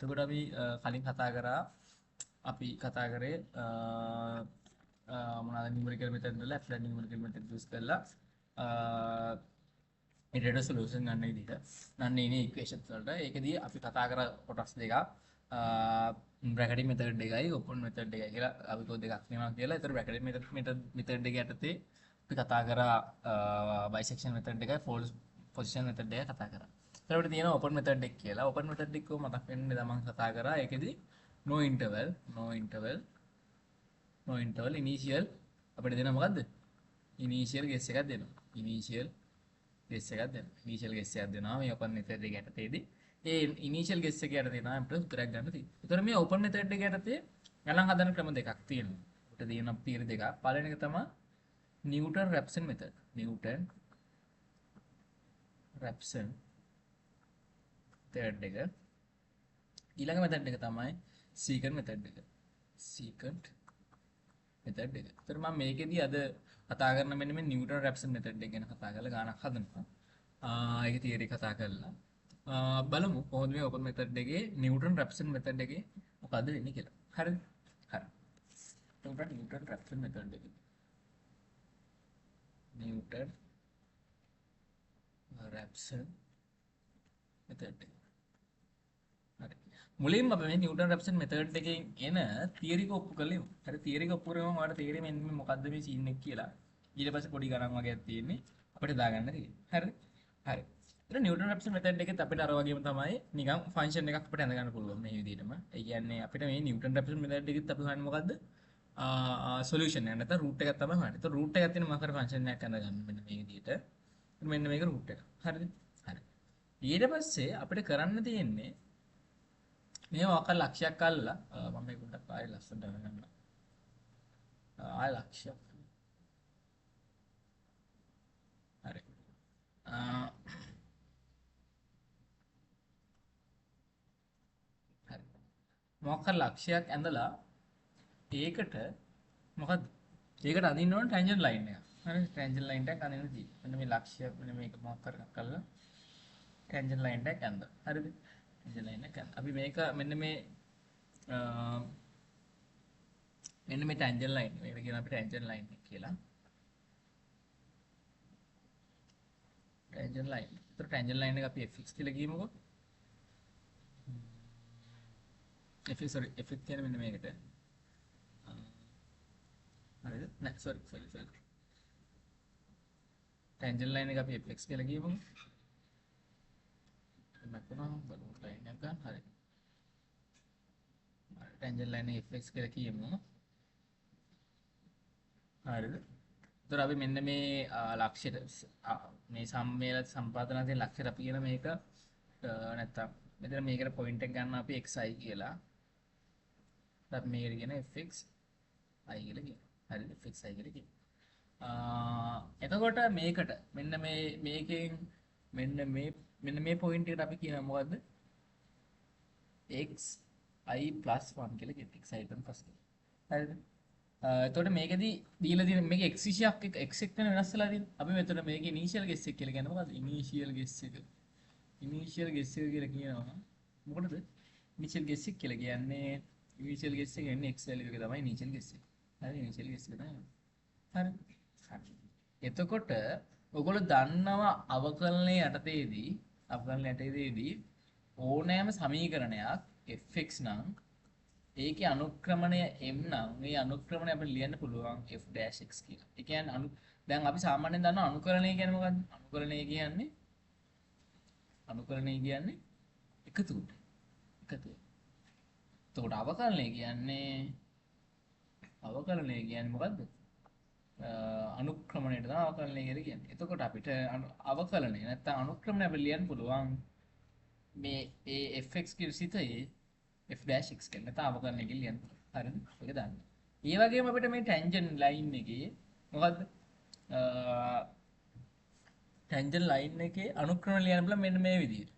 එතකොට අපි කලින් කතා කරා අපි කතා කරේ මොනවාද නියුමරිකල් මෙතඩ් වල ඇප්ලයිඩ් නියුමරිකල් මෙතඩ් යූස් කරලා ඉරේට සොලියුෂන් ගන්න විදිහට ගන්න ඉන්නේ ඉක්වේෂන්ස් වලට. ඒකෙදී අපි කතා කර කොටස් දෙකක් බ්‍රැකටින් මෙතඩ් එකයි ඕපන් මෙතඩ් එකයි කියලා අපි කෝ දෙකක් තියෙනවා කියලා. ඒතර බ්‍රැකටින් මෙතඩ් එක යටතේ අපි කතා කරා බයිසෙක්ෂන් මෙතඩ් එකයි ෆෝල්ස් පොසිෂන් මෙතඩ් එක කතා කරා. ඊට අපිට තියෙනවා ඕපන් මෙතඩ් එක කියලා. ඕපන් මෙතඩ් එක මතක් වෙන්නේ තමන් කතා කරා. ඒකෙදී no interval initial අපිට දෙනවා මොකද්ද? initial guess එකක් දෙනවා. initial guess එකක් දෙනවා මේ open method එක යටතේදී. ඒ initial guess එක යටතේ තමයි අපිට උත්තරයක් ගන්න තියෙන්නේ. ඒතර මේ open method එක යටතේ ගණන් හදන ක්‍රම දෙකක් තියෙනවා. අපිට තියෙන theory දෙකක්. පළවෙනි එක තමයි Newton-Raphson method. Newton-Raphson method එක. ඊළඟ method එක තමයි secant method එක. secant method එක. ඒතර මම මේකෙදී අද කතා කරන මෙන්න මේ Newton-Raphson method එක ගැන කතා කරලා ගානක් හදනවා. ඒක theory කතා කරලා බලමු කොහොමද මේ open method එකේ Newton-Raphson method එකේ මොකද්ද වෙන්නේ කියලා. හරිද? හරි. එතකොට Newton-Raphson method එක. Newton-Raphson method එක. හරි. මුලින්ම අපි මේ Newton-Raphson method එකෙන් එන theory එක ඔප්පු කරලා ඉමු. හරි theory එක ඔප්පු කරගමු ඔයාලට තේරෙයි මෙන්න මේ මොකද්ද මේ scene එක කියලා. ඊට පස්සේ පොඩි ගණන් වගේක් තියෙන්නේ අපිට දාගන්න තියෙන්නේ. හරිද? හරි. ඒතර Newton-Raphson method එකෙත් අපිට අර වගේම තමයි නිකන් ෆන්ක්ෂන් එකක් අපිට හඳ ගන්න පුළුවන් මේ විදිහටම. ඒ කියන්නේ අපිට මේ Newton-Raphson method එකෙත් අපි හොයන්නේ මොකද්ද? සොලියුෂන් එක නැත්නම් රූට් එකක් තමයි හොයන්නේ. ඒතර රූට් එකක් තියෙන මොකක් හරි ෆන්ක්ෂන් එකක් හඳ ගන්න මෙන්න මේ විදිහට. මෙන්න මේක රූට් එක. හරිද? හරි. ඊට පස්සේ අපිට කරන්න තියෙන්නේ මේ වකර ලක්ෂයක් අල්ලලා මම මේක පොඩ්ඩක් ආයෙ ලස්සනට ගන්නම්. ආයෙ ලක්ෂයක්. හරි. හරි. මොකක් ලක්ෂයක් ඇඳලා ඒකට මොකද? ඒකට අදින්න ඕන ටැන්ජන්ට් ලයින් එක. හරි ටැන්ජන්ට් ලයින් එකක් අදින්න තියෙන්නේ. මෙන්න මේ ලක්ෂයක් මෙන්න මේක මොකක් කරලා ටැන්ජන්ට් ලයින් එකක් ඇඳලා. හරිද? ටැන්ජන්ට් ලයින් එක අපි මේක මෙන්න මේ ටැන්ජන්ට් ලයින් මේක කියන අපි ටැන්ජන්ට් ලයින් එක කියලා. ටැන්ජන්ට් ලයින්. ඒතර ටැන්ජන්ට් ලයින් එක අපි fx කියලා කියමුකෝ. fx කියන්නේ මෙන්න මේකට. හරිද? නෑ sorry. ටැන්ජන්ට් ලයින් එක අපි fx කියලා කියමුකෝ. මැකුණා බලමු ලයින් එක ගන්න. හරි. ටැන්ජන්ට් ලයින් එක fx කියලා කියමු. හරිද? ඒතර අපි මෙන්න මේ ලක්ෂයට මේ සම්මේල සම්පාදනාවේ ලක්ෂයට අපි කියන මේක නැත්තම් මෙතන මේකට පොයින්ට් එක ගන්න අපි xi කියලා. අපි මේකට කියන fx i කියලා කියනවා. හරිද? fx i කියලා කියනවා. එතකොට මේකට මෙන්න මේකෙන් මෙන්න මේ පොයින්ට් එකට අපි කියනවා මොකද්ද? xi + 1 කියලා කියනවා. xi + 1 කියලා. හරිද? එතකොට මේකෙදී දීලා තියෙන මේක x විශයක් x එක්ක වෙනස් වෙලා තියෙනවා. අපි මෙතන මේක ඉනිෂියල් ගෙස් එක කියලා කියන්නේ මොකද්ද? ඉනිෂියල් ගෙස් එක කියලා කියනවා. මොකටද? ඉනිෂියල් ගෙස් එක කියලා කියන්නේ ඉනිෂියල් ගෙස් එක කියන්නේ x වැලියු එක තමයි ඉනිෂියල් ගෙස් එක. හරි ඉනිෂියල් ගෙස් එක තමයි. හරි. එතකොට ඔයගොල්ලෝ දන්නවා අවකලනයේ යටතේදී ඕනෑම සමීකරණයක් fx නම් ඒකේ අනුක්‍රමණය m නම් මේ අනුක්‍රමණය අපිට ලියන්න පුළුවන් f'(x) කියලා. ඒ කියන්නේ දැන් අපි සාමාන්‍යයෙන් දන්නවා අනුකරණය කියන්නේ මොකක්ද? අනුකරණය කියන්නේ එකතු. එතකොට අවකලනය කියන්නේ මොකද්ද? අනුක්‍රමණයට තමයි අවකලනය කියලා කියන්නේ. එතකොට අපිට අවකලනය නැත්නම් අනුක්‍රමණය අපිට ලියන්න පුළුවන් මේ fx කියන සිතේ f'(x) කියන නැත්නම් අවකලනය කියලා ලියන්න පුළුවන්. හරිද? ඒක දන්න. ඒ වගේම අපිට මේ ටැන්ජන්ට් ලයින් එකේ මොකද්ද? ටැන්ජන්ට් ලයින් එකේ අනුක්‍රමණය ලියන්න පුළුවන් මෙන්න මේ විදිහට.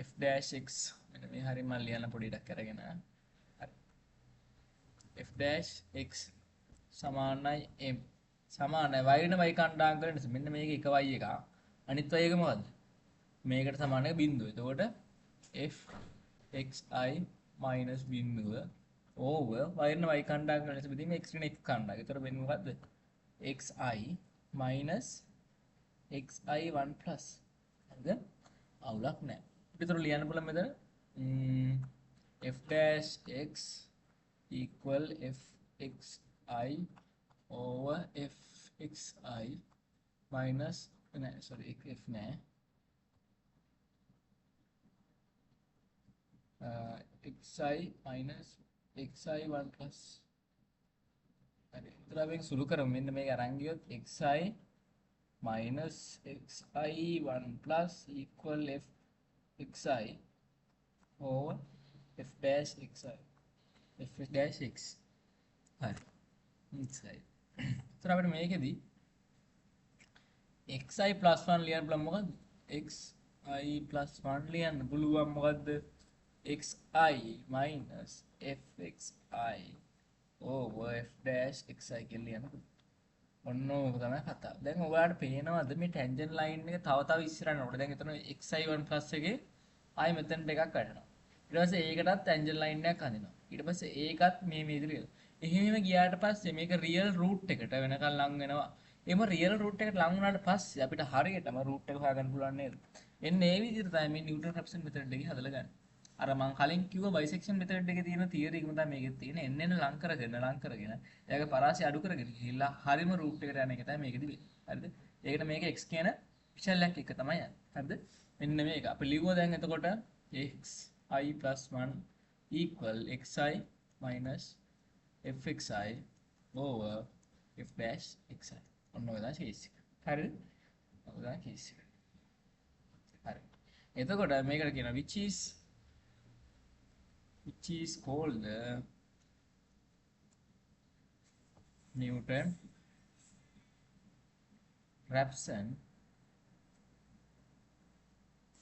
f'(x) මෙන්න මේ හරිය මම ලියන්න පොඩි ඉඩක් අරගෙන. හරි. f'(x) සමානයි m සමානයි y වෙන y කණ්ඩායම් කරන නිසා මෙන්න මේක එක y එකක් අනිත් y එක මොකද්ද මේකට සමාන එක බිඳුව. එතකොට f xi minus බිඳුව over වයින් y කණ්ඩායම ලෙස බෙදීම x ඍණ x කණ්ඩායම. ඒතර වෙන්නේ මොකද්ද? xi minus xi1 plus. හරිද? අවුලක් නැහැ. ඒතර ලියන්න පුළුවන් මෙතන f dash x equal fxi over fxi minus නෑ sorry f නෑ xi minus xi1 plus. හරි. ඒතර අපි සුළු කරමු. මෙන්න මේක අරන් ගියොත් xi minus xi1 plus equal fxi over f dash xi f dash x. හරි. xi. ඒතර අපිට මේකෙදි xi plus 1 ලියන්න බලමු මොකද්ද? xi plus 1 ලියන්න පුළුවන් මොකද්ද? xi minus fxi over f dash xi කියලා ලියන්න පුළුවන්. ඔන්න ඕක තමයි කතාව. දැන් ඔයාලට පේනවද මේ ටැන්ජන්ට් ලයින් එක තව ඉස්සරහට යනකොට දැන් එතන xi1 plus එකේ ආයි මෙතනට එකක් වැටෙනවා. ඊට පස්සේ ඒකටත් ටැන්ජන්ට් ලයින් එකක් අඳිනවා. ඊට පස්සේ ඒකත් මේ විදිහට. එහෙම ගියාට පස්සේ මේක රියල් රූට් එකට වෙනකන් ලං වෙනවා. එම රියල් රූට් එකට ලං වුණාට පස්සේ අපිට හරියටම රූට් එක හොයාගන්න පුළුවන් නේද? එන්න ඒ විදිහට තමයි මේ නිව්ටන් රැප්සන් මෙතඩ් එකේ හදලා ගන්න. අර මං කලින් කිව්ව බයිසෙක්ෂන් මෙතඩ් එකේ තියෙන තියරි එකම තමයි මේකෙත් තියෙන. එන්න ලං කරගෙන එයාගේ පරාසය අඩු කරගෙන ගිහිල්ලා හරියම රූට් එකට යන එක තමයි මේකෙදි වෙන්නේ. හරිද? ඒකට මේක x කියන විශල්‍යයක් එක තමයි යන්නේ. හරිද? මෙන්න මේක. අපි ලියුවා දැන් එතකොට xi plus 1 equal xi minus fxi over f dash xi. ඔන්න ඔය තමයි කේස් එක. හරිද? ඔය තමයි කේස් එක. හරි. එතකොට මේකට කියන which is called the Newton-Raphson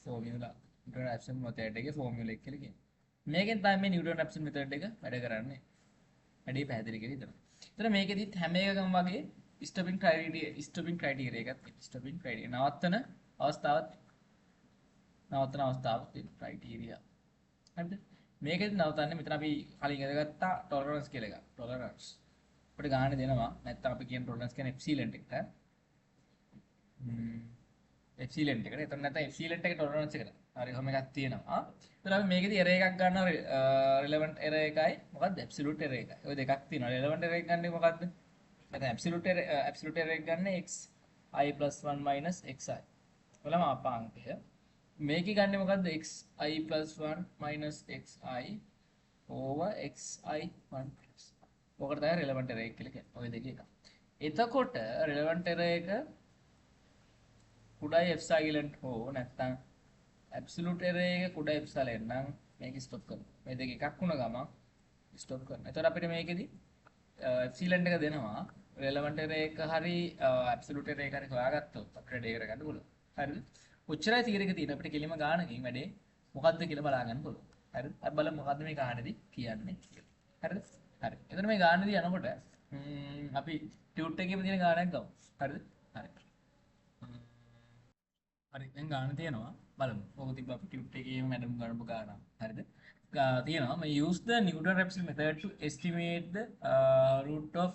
formula. Newton-Raphson method එකේ formula එක කියලා කියන්නේ. මේකෙන් තමයි මේ Newton-Raphson method එක වැඩ කරන්නේ. වැඩේ පැහැදිලි කරලා ඉතන. ඒතර මේකෙදිත් හැම එකකම වගේ stopping criteria එකක් තියෙනවා. stopping criteria නවත්තන අවස්ථාවක් තියෙන criteria. හරිද? මේකෙදි නවත්තන්නේ මෙතන අපි කලින් ඉඳගත්තා tolerance කියලා එකක්. tolerance. අපිට ගන්න දෙනවා. නැත්නම් අපි කියන tolerance කියන්නේ epsilon එකට. epsilon එකට. එතන නැත්නම් epsilon එකේ tolerance එකට. හරි කොහොම එකක් තියෙනවා. ඒතර අපි මේකෙදි error එකක් ගන්නවා relevant error එකයි මොකක්ද absolute error එකයි. ඔය දෙකක් තියෙනවා. relevant error එක ගන්නේ මොකක්ද? නැත්නම් absolute error එක ගන්න xi plus 1 minus xi. ඔයාලම අපාංකය. මේකේ ගන්නේ මොකද්ද? xi plus 1 minus xi over xi1 plus. ඔකට තමයි relevant error එක කියලා කියන්නේ. ඔය දෙකේ එක. එතකොට relevant error එක කුඩායි epsilon හෝ නැත්නම් absolute error එක කුඩායි epsilon නම් මේක ස්ටොප් කරනවා. මේ දෙක එකක් වුණ ගමන් ස්ටොප් කරනවා. එතකොට අපිට මේකෙදි epsilon එක දෙනවා. relevant error එක හරි absolute error එක හරි හොයාගත්තොත් අපිට ඩේ කරගන්න පුළුවන්. හරිද? ඔච්චරයි තියරි එක තියෙන අපිට කෙලිම ගානකින් වැඩේ මොකද්ද කියලා බලා ගන්න පුළුවන්. හරිද? අපි බලමු මොකද්ද මේ ගානේදී කියන්නේ කියලා. හරිද? හරි. එතන මේ ගානේදී යනකොට අපි ටියුට් එකේම තියෙන ගානක් ගමු. හරිද? හරි. හරි. දැන් ගාන තියෙනවා. බලමු. ඕක තිබ්බ අපි ටියුට් එකේම මැඩම් ගන්නපු ගාන. හරිද? තියෙනවා. මේ use the Newton-Raphson method to estimate the root of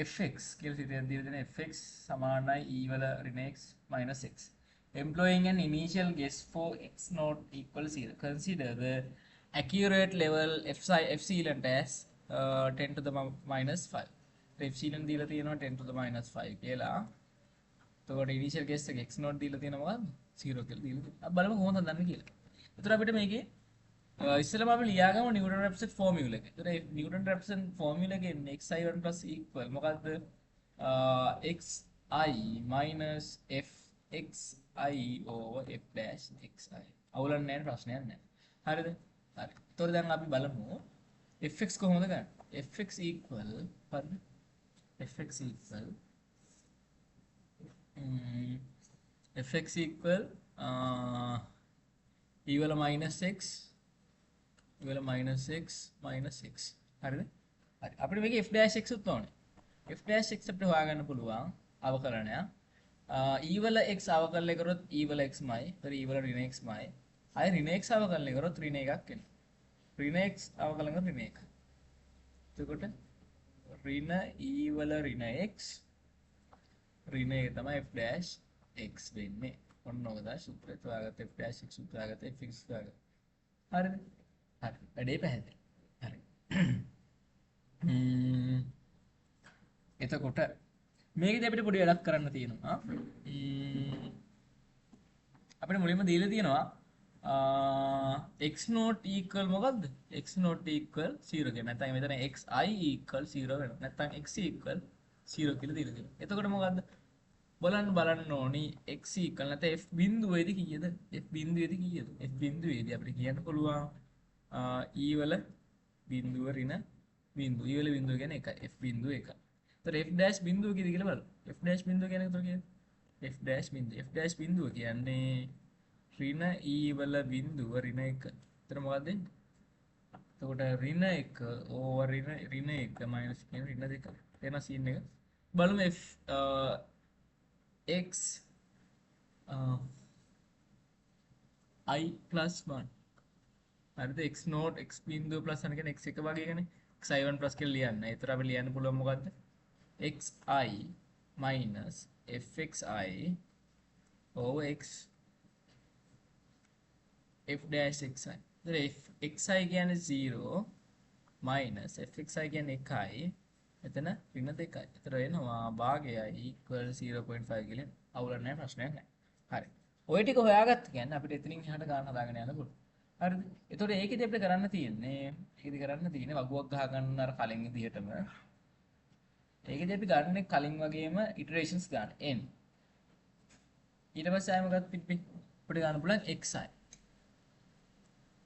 fx කියලා සිතෙන් දීලා තියෙන fx සමානයි e වල ඍණ x minus x. Employing an initial guess for x not equal 0. Consider the accurate level epsilon as 10 to the minus 5. epsilon දීලා තියෙනවා 10 to the minus 5 කියලා. එතකොට initial guess එක x not දීලා තියෙනවා මොකක්ද? 0 කියලා දීලා තියෙනවා. අපි බලමු කොහොමද හදන්නේ කියලා. එතකොට අපිට මේකේ ඉස්සෙල්ලාම අපි ලියාගමු Newton-Raphson formula එක. එතකොට මේ Newton-Raphson formula එකේ xi1 plus equal මොකක්ද? xi minus fxi over f dash xi. අවුලක් නැහැ ප්‍රශ්නයක් නැහැ. හරිද? හරි. එතකොට දැන් අපි බලමු fx කොහොමද ගන්න? fx equal හරිද? fx equal e වල minus x වල minus x minus x. හරිද? හරි. අපිට මේකේ f dash x උත් ඕනේ. f dash x අපිට හොයාගන්න පුළුවන් අවකලනය. e වල x අවකලනය කරොත් e වල x මයි. ඒතර e වල ඍණ x මයි. අය ඍණ x අවකලනය කරොත් ඍණ එකක් එනවා. ඍණ x අවකලන ඍණ 1. එතකොට ඍණ e වල ඍණ x ඍණ 1 තමයි f dash x වෙන්නේ. ඔන්න ඔක තමයි සූත්‍රය. හොයාගත්ත f dash x සූත්‍රය හොයාගත්ත f x හොයාගත්ත. හරිද? හරි. වැඩේ පැහැදිලි. හරි. එතකොට මේකදී අපිට පොඩි වැඩක් කරන්න තියෙනවා. අපිට මුලින්ම දීලා තියෙනවා x not equal මොකද්ද? x not equal 0 කියන. නැත්නම් මෙතන xi equal 0 වෙනවා. නැත්නම් x equal 0 කියලා දීලා තියෙනවා. එතකොට මොකද්ද? බලන්න ඕනි x equal නැත්නම් f බිඳුවේදී කීයද? f බිඳුවේදී කීයද? f බිඳුවේදී අපිට කියන්න පුළුවන් e වල බිඳුව ඍණ බිඳුව. e වල බිඳුව කියන්නේ 1යි. f බිඳුව 1යි. එතකොට f dash බිඳුව කීයද කියලා බලන්න. f dash බිඳුව කියන්නේ එතකොට කීයද? f dash බිඳුව. f dash බිඳුව කියන්නේ ඍණ e වල බිඳුව ඍණ 1. එතන මොකක්ද දෙන්නේ? එතකොට ඍණ 1 ඕවර් ඍණ 1 මයිනස් කියන ඍණ 2. එන සීන් එක. බලමු f x I plus 1. හරිද? x not x බිඳුව plus 1 කියන්නේ x එක වගේ එකනේ. xi1 plus කියලා ලියන්න. ඒතර අපි ලියන්න පුළුවන් මොකද්ද? xi minus fxi over x f dash xi. එතන xi කියන්නේ 0 minus fxi කියන්නේ 1යි. එතන ඍණ 2යි. එතන එනවා භාගයයි equal 0.5 කියලා. අවුලක් නැහැ, ප්‍රශ්නයක් නැහැ. හරි. ඔය ටික හොයාගත්ත කියන්නේ අපිට එතනින් එහාට ගන්න හදාගෙන යන්න පුළුවන්. හරිද? එතකොට ඒකෙදි අපිට කරන්න තියෙන්නේ වගුවක් ගහ ගන්න අර කලින් විදිහටම. ඒකෙදි අපි ගන්න කලින් වගේම iterations ගන්න n. ඊට පස්සේ ආයෙ මොකක්ද පිටි අපිට ගන්න පුළුවන් xi.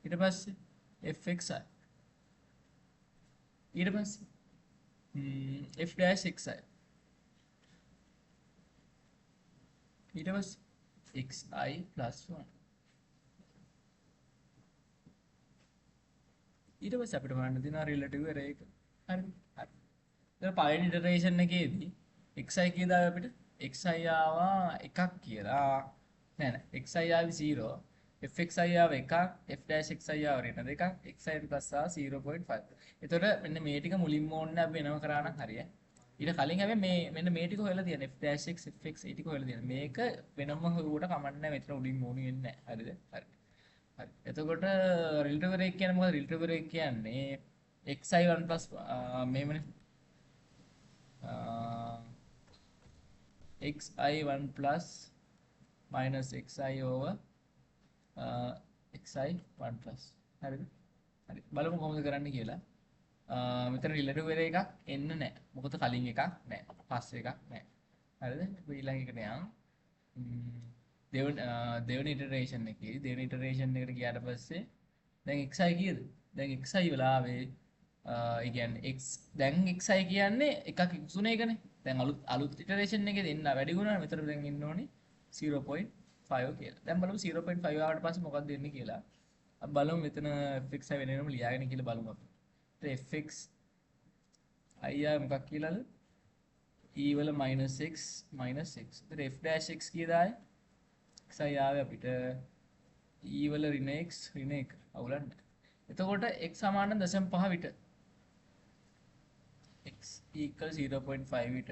ඊට පස්සේ fxi. ඊට පස්සේ f dash xi. ඊට පස්සේ xi plus 1. ඊට පස්සේ අපිට හොයන්න තියෙනවා රිලටිව් එරර් එක. හරිද? හරි. දැන් පළවෙනි ඉටරේෂන් එකේදී xi කීයද අපිට? xi ආවා 1ක් කියලා. නෑ xi ආවේ 0. fxi ආව 1ක්, f dash xi ආව ඍණ 2ක්, xi plus ආව 0.5. එතකොට මෙන්න මේ ටික මුලින්ම ඕනේ අපි වෙනම කරා නම් හරියයි. ඊට කලින් හැබැයි මෙන්න මේ ටික හොයලා තියෙන f dash x fx ඒ ටික හොයලා තියෙන. මේක වෙනම හොයුවට කමක් නැහැ. මෙතන උඩින් ඕනි වෙන්නේ නැහැ. හරිද? හරි. හරි. එතකොට රිලටිව් එරර් එක කියන්නේ මොකද? රිලටිව් එරර් එක කියන්නේ xi1 plus මේමනේ xi1 plus minus xi over xi1 plus. හරිද? හරි. බලමු කොහොමද කරන්න කියලා. මෙතන රිලටිව් එරර් එකක් එන්න නැහැ. මොකද කලින් එකක් නැහැ. පස්සේ එකක් නැහැ. හරිද? අපි ඊළඟ එකට යමු. දෙවෙනි ඉටරේෂන් එකේ දෙවෙනි ඉටරේෂන් එකට ගියාට පස්සේ දැන් xi කීයද? දැන් xi වෙලා ආවේ ඒ කියන්නේ x දැන් xi කියන්නේ එකක් ඉක්ුණේ එකනේ. දැන් අලුත් ඉටරේෂන් එකේ දෙන්න වැඩි ගුණා මෙතන දැන් ඉන්න ඕනේ 0.5 කියලා. දැන් බලමු 0.5 ආවට පස්සේ මොකක්ද වෙන්නේ කියලා. අපි බලමු මෙතන fxi වෙනම ලියාගෙන කියලා බලමු අපි. fx i ආ මොකක් කියලාද? e වල -x -x. ඒතර f dash x කීයද ආයේ? xi ආවේ අපිට e වල ඍණ x ඍණ 1 අවුලක් නැහැ. එතකොට x සමාන 0.5 විට x equal 0.5 විට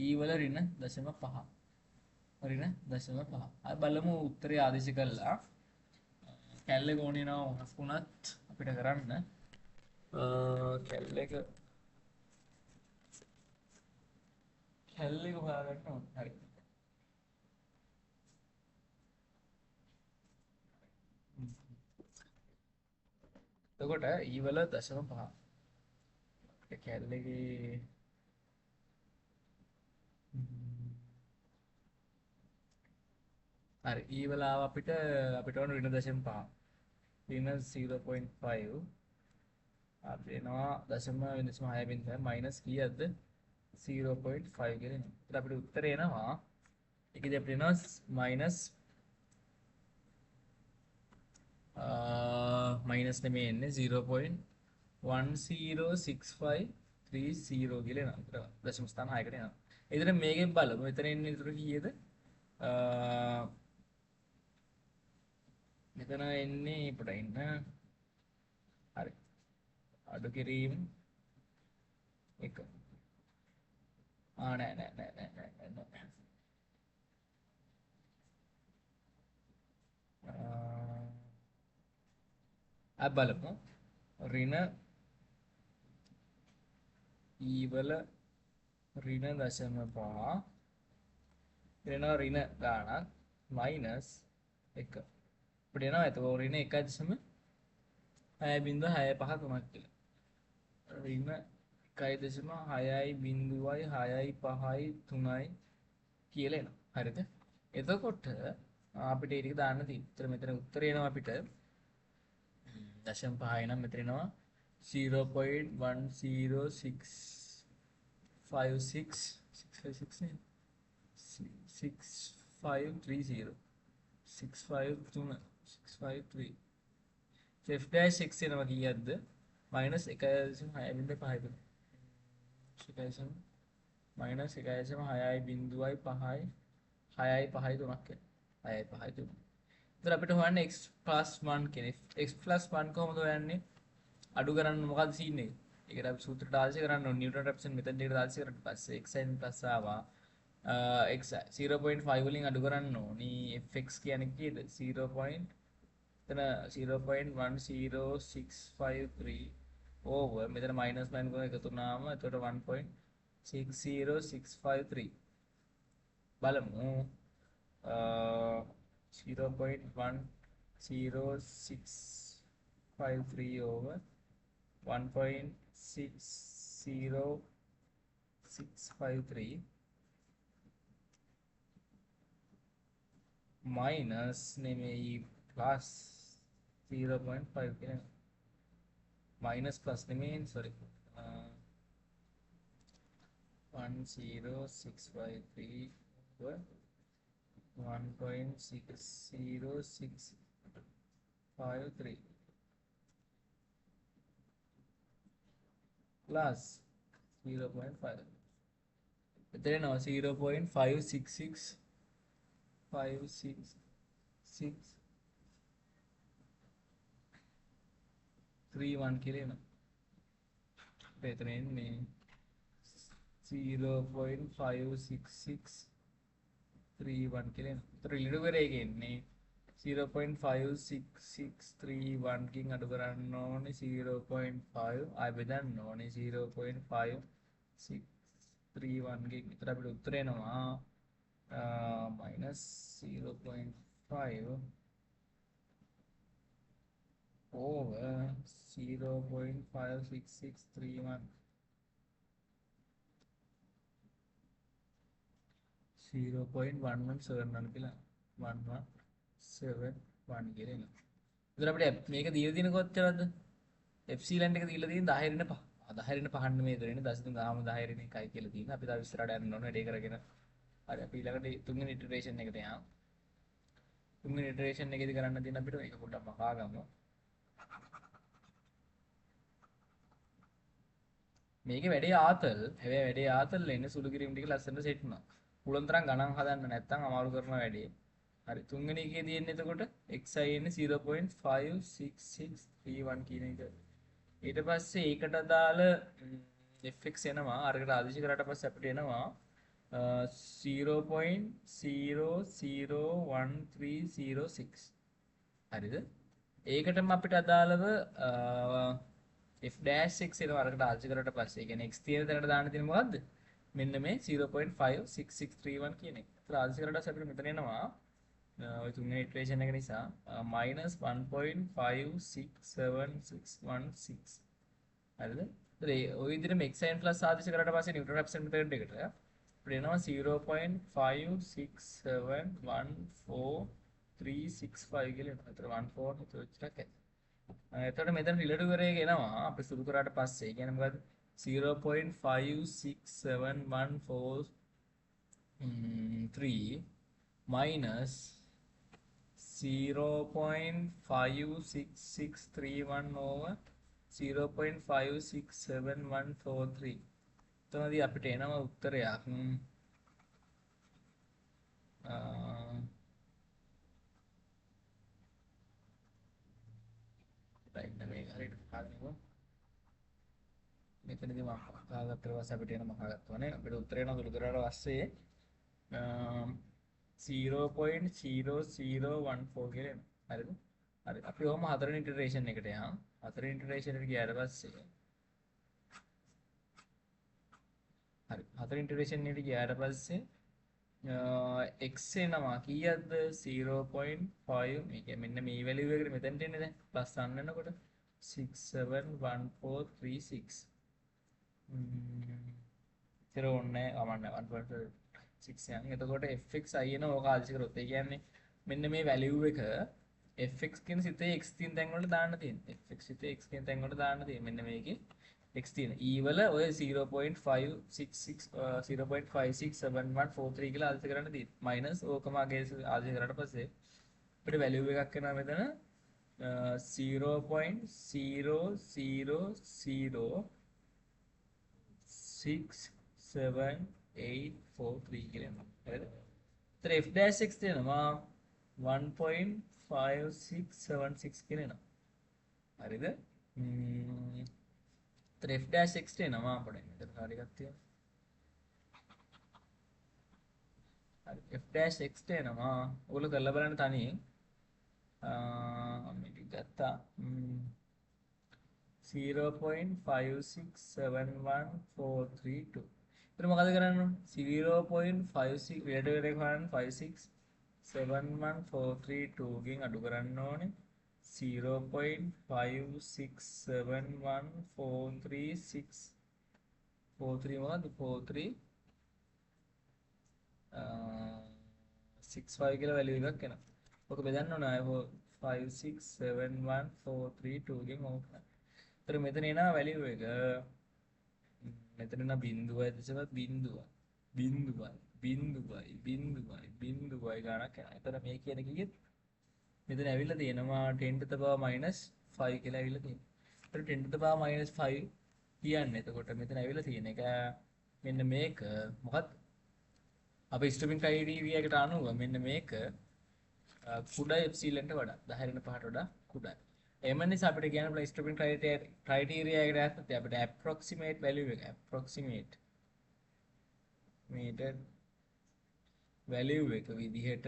e වල ඍණ 0.5 ඍණ 0.5. අපි බලමු උත්තරය ආදේශ කළා. කැල්ලේ ගෝණේ නම මොකක් වුණත් අපිට කරන්න කැල්ලේක හොයාගන්න ඕනේ. හරි. එතකොට e වල 0.5 කැල්ලේගේ හරි e වල ආව අපිට ඕන ඍණ 0.5 ඍණ 0.5 අපි එනවා 0.6 බිඳුව මයිනස් කීයක්ද 0.5 කියලා එනවා. ඒත් අපිට උත්තරේ එනවා ඒකදී අපිට එනවා මයිනස් නෙමෙයි එන්නේ 0.106530 කියලා එනවා. දශම ස්ථාන 6කට එනවා. ඒතර මේකෙන් බලමු. මෙතන එන්නේ ඒතර කීයද? මෙතන එන්නේ අපිට ඉන්න අඩු කිරීම 1 නෑ බලමු ඍණ e වල ඍණ 0.5 එනවා ඍණ ගාණක් මයිනස් 1 අපිට එනවා එතකොට ඍණ 1.6 6.65 තුනක් කියලා. ඍණ 1.6.6.5යි 3යි කියලා එනවා. හරිද? එතකොට අපිට ඒ ටික දාන්න තියෙනවා. මෙතන උත්තරේ එනවා අපිට 0.5 නම් මෙතන එනවා 0.10656 නේද? 6530 653 f dash x එනවා කීයක්ද? -1.6.5 minus 1.6.5 6.5 තුනක් එනවා 6.5 තුන. ඉතින් අපිට හොයන්න x plus 1 කියන x plus 1 කොහොමද හොයන්නේ? අඩු කරන්න මොකක්ද සීන් එක? ඒකට අපි සූත්‍රයට ආදර්ශ කරන්න ඕනේ නිව්ටන් රැප්සන් මෙතන දෙකට ආදර්ශ කරලා පස්සේ x sin plus ආවා x 0.5 වලින් අඩු කරන්න ඕනි fx කියන්නේ කීයද 0. එතන 0.10653 over මෙතන minus 9 කරන එකතු වුණාම එතකොට 1.60653 බලමු 0.10653 over 1.60653 minus නෙමෙයි plus 0.5 කියන minus plus නෙමෙයි sorry 10653 over 1.60653 plus 0.5 එතන එනවා 0.56631 කියලා එනවා. එතන එන්නේ 0.56631 කියලා එනවා. ඒතර රිලෙටිව් එක එන්නේ 0.56631 කින් අඩු කරන්න ඕනේ 0.5 ආය බෙදන්න ඕනේ 0.561 කින්. ඒතර අපිට උත්තරේ එනවා -0.5 over 0.56631 0.117 කියලා 1171 කියලා එනවා. එතකොට අපිට මේක දීලා තියෙන කොච්චරද? FC ලැන්ඩ් එක දීලා තියෙන 10 රින 5. 10 රින 5 නෙමෙයි දෙන්නේ 10 ගාම 10 රින 1යි කියලා තියෙන. අපි තව ඉස්සරහට යන්න ඕනේ වැඩේ කරගෙන. හරි අපි ඊළඟට තුන්වෙනි ඉටරේෂන් එකට යමු. තුන්වෙනි ඉටරේෂන් එකේදී කරන්න තියෙන අපිට මේක පොඩ්ඩක් මකා ගමු. මේකේ වැඩේ ආතල්. හැබැයි වැඩේ ආතල් එන්නේ සුළු කිරීම ටික ලස්සනට සෙට් වුණා. පුළුවන් තරම් ගණන් හදන්න නැත්නම් අමාරු කරන වැඩේ. හරි තුන්වෙනි එකේදී එන්නේ එතකොට xi එන්නේ 0.56631 කියන එක. ඊට පස්සේ ඒකට අදාළ fx එනවා. අරකට ආදිශ කරාට පස්සේ අපිට එනවා 0.001306. හරිද? ඒකටම අපිට අදාළව f dash x එනවා අරකට ආදිශ කරාට පස්සේ. ඒ කියන්නේ x තියෙන තැනට දාන්න තියෙන මොකද්ද? මෙන්න මේ 0.56631 කියන එක. ඒත් ආදිශ කරාට පස්සේ අපිට මෙතන එනවා ඔය තුන්වෙනි ඉටරේෂන් එක නිසා -1.56716 හරිද? ඒතර ඔය විදිහටම x sin plus ආදිශ කරාට පස්සේ නිව්ටන් රැප්සන් මෙතඩ් එකට අපිට එනවා 0.5671435 කියලා එනවා. ඒතර 14 හිතෙච්චක් ඇති. එතකොට මෙතන රිලටිව් එක එනවා අපි සුළු කරාට පස්සේ. ඒ කියන්නේ මොකද්ද? 0.56714 minus 0.56631 over 0.56743 එතනදී අපිට එනවා උත්තරයක් right මේක හරියට හරියනවා මෙතනදී මම මහගත්ත ඊපස්සේ අපිට එන මහගත්තවනේ අපිට උත්තරේ නම් දුරු කරලා පස්සේ 0.0014 කියලා එනවා. හරිද? හරි. අපි ඔහම හතරවෙනි ඉටරේෂන් එකට යමු. හතරවෙනි ඉටරේෂන් එකට ගියාට පස්සේ හරි. හතරවෙනි ඉටරේෂන් එකට ගියාට පස්සේ x එනවා කීයක්ද 0.5 මේක මෙන්න මේ වැලියු එකට මෙතනට එන්නේ දැන් ප්ලස් 1 වෙනකොට 671436 ඉතර ඕනේ කමන්න 1.6 යන් එතකොට fx i එන ඕක ආදිශ කරොත් ඒ කියන්නේ මෙන්න මේ වැලියු එක fx කියන සිතේ x තියෙන තැන් වලට දාන්න තියෙනවා fx සිතේ x කියන තැන් වලට දාන්න තියෙන්නේ මෙන්න මේකේ x තියෙන e වල ඔය 0.566 0.567143 කියලා ආදිශ කරන්න තියෙන්නේ මයිනස් ඕකම අගේ ආදිශ කරාට පස්සේ අපිට වැලියු එකක් එනවා මෙතන 0.00067843 කියලා එනවා. හරිද? ඒතර f dash x දෙනවා 1.5676 කියලා එනවා. හරිද? ඒතර f dash x දෙනවා අපිට. මෙතන හරියට තියෙනවා. හරි f dash x දෙනවා. ඔයගොල්ලෝ කරලා බලන්න තනියෙන්. මේක ගත්තා 0.567142 ඉතින් මොකද කරන්න ඕන 0.56 රිලේටිව් එක කරන්න 5671432 ගෙන් අඩු කරන්න ඕනේ 0.567143 43 මොකද 43 65 කියලා වැලියු එකක් එනවා. ඔක බෙදන්න ඕන අය 5671432 ගෙන් ඕක. ඒතර මෙතන එන වැලියු එක මෙතන එන බිඳුවයි දැසවත් බිඳුවයි ගණක් යනවා. ඒතර මේ කියන කීයද? මෙතන ඇවිල්ලා තියෙනවා 10 to the power minus 5 කියලා ඇවිල්ලා තියෙනවා. ඒතර 10 to the power minus 5 කියන්නේ එතකොට මෙතන ඇවිල්ලා තියෙන එක මෙන්න මේක මොකක්ද? අපේ ස්ට්‍රීමින් ක්‍රයිටීරියා එකට අනුව මෙන්න මේක කුඩා එප්සිලන්ට වඩා 10 වෙන පහට වඩා කුඩායි. එම නිසා අපිට කියන්න පුළුවන් ස්ට්‍රීමින් ක්‍රයිටීරියා එකට ඇත්තට අපිට approximate value එක approximate value එක විදිහට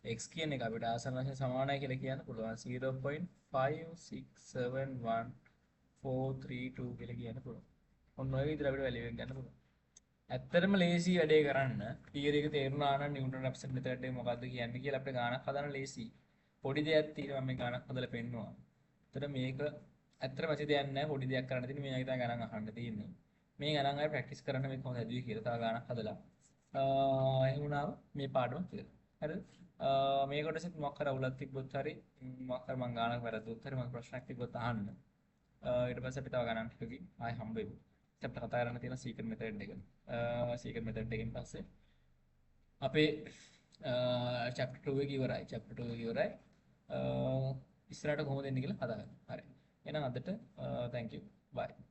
x කියන එක අපිට ආසන්න වශයෙන් සමානයි කියලා කියන්න පුළුවන් 0.567142 කියලා කියන්න පුළුවන්. ඔන්න ඔය විදිහට අපිට value එක ගන්න පුළුවන්. ඇත්තටම ලේසි වැඩේ කරන්න තියරි එක තේරුණා නම් නිව්ටන් රැප්සන් මෙතඩ් එක මොකද්ද කියන්නේ කියලා අපිට ගානක් හදන්න ලේසි. පොඩි දෙයක් තියෙනවා මේ ගානක් හදලා පෙන්නනවා. ඒතර මේක ඇත්තටම ඇති දෙයක් නෑ පොඩි දෙයක් කරන්න තියෙන්නේ මේ අයිතා ගණන් අහන්න තියෙන්නේ. මේ ගණන් අය ප්‍රැක්ටිස් කරන්න මේ කොහොමද හැදුවේ කියලා තව ගානක් හදලා. එහෙම වුණාම මේ පාඩම කියලා. හරිද? මේ කොටසෙත් මොකක් කර අවුලක් තිබ්බොත් හරි මොකක් කර මම ගානක් වැරද්දුවොත් හරි මම ප්‍රශ්නයක් තිබ්බොත් අහන්න. ඊට පස්සේ අපි තව ගණන් ටිකකින් ආයෙ හම්බ වෙමු. අපිට කතා කරන්න තියෙන සීක්‍රට් මෙතඩ් එක. සීක්‍රට් මෙතඩ් එකෙන් පස්සේ අපේ chapter 2 එක ඉවරයි. chapter 2 එක ඉවරයි. ඉස්සරහට කොහොමද එන්නේ කියලා කතා කරමු. හරි. එහෙනම් අදට thank you. bye.